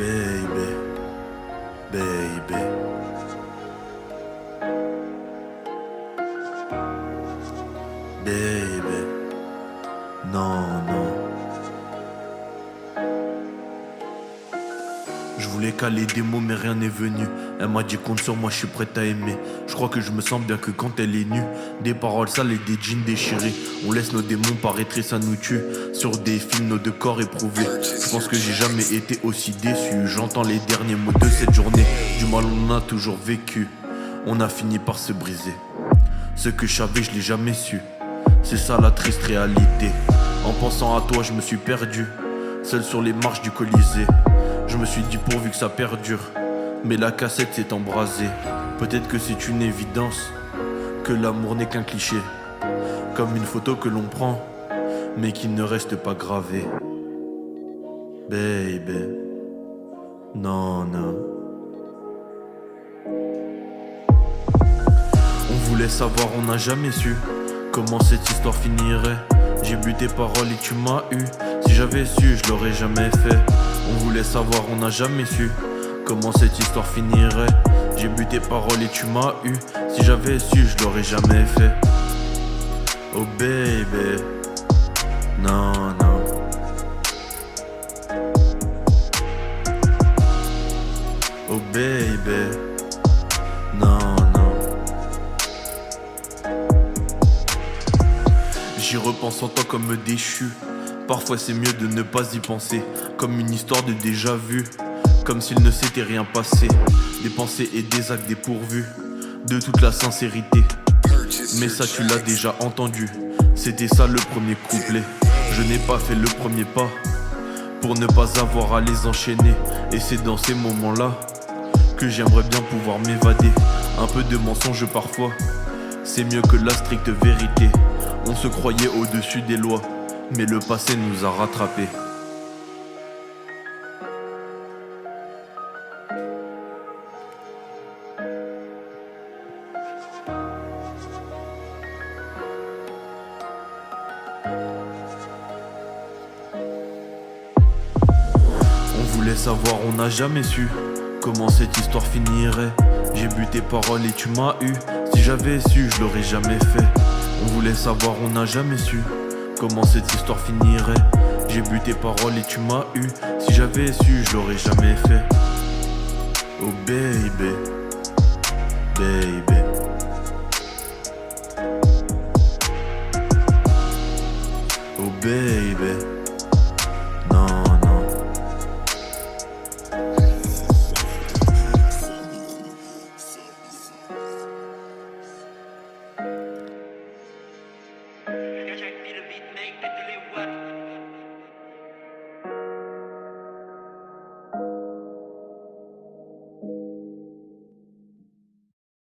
Baby, baby. Baby, non, non. Je voulais caler des mots mais rien n'est venu. Elle m'a dit compte sur moi, je suis prête à aimer. Je crois que je me sens bien que quand elle est nue. Des paroles sales et des jeans déchirés. On laisse nos démons paraître et ça nous tue. Sur des films, nos deux corps éprouvés. Je pense que j'ai jamais été aussi déçu. J'entends les derniers mots de cette journée. Du mal on a toujours vécu. On a fini par se briser. Ce que je savais, je l'ai jamais su. C'est ça la triste réalité. En pensant à toi, je me suis perdu. Seul sur les marches du Colisée. Je me suis dit pourvu que ça perdure. Mais la cassette s'est embrasée. Peut-être que c'est une évidence que l'amour n'est qu'un cliché. Comme une photo que l'on prend mais qui ne reste pas gravée. Baby, non, non. On voulait savoir, on n'a jamais su comment cette histoire finirait. J'ai bu tes paroles et tu m'as eu. Si j'avais su, je l'aurais jamais fait. On voulait savoir, on n'a jamais su comment cette histoire finirait. J'ai bu tes paroles et tu m'as eu. Si j'avais su, je l'aurais jamais fait. Oh baby, non, non. Oh baby, non, non. J'y repense en tant comme déchu. Parfois c'est mieux de ne pas y penser. Comme une histoire de déjà vu. Comme s'il ne s'était rien passé. Des pensées et des actes dépourvus de toute la sincérité. Mais ça tu l'as déjà entendu. C'était ça le premier couplet. Je n'ai pas fait le premier pas pour ne pas avoir à les enchaîner. Et c'est dans ces moments-là que j'aimerais bien pouvoir m'évader. Un peu de mensonge parfois, c'est mieux que la stricte vérité. On se croyait au-dessus des lois, mais le passé nous a rattrapés. On voulait savoir, on n'a jamais su comment cette histoire finirait. J'ai bu tes paroles et tu m'as eu. Si j'avais su, je l'aurais jamais fait. On voulait savoir, on n'a jamais su comment cette histoire finirait. J'ai bu tes paroles et tu m'as eu. Si j'avais su, je l'aurais jamais fait. Oh baby, baby. Oh baby, non, non. Check me the beat, make the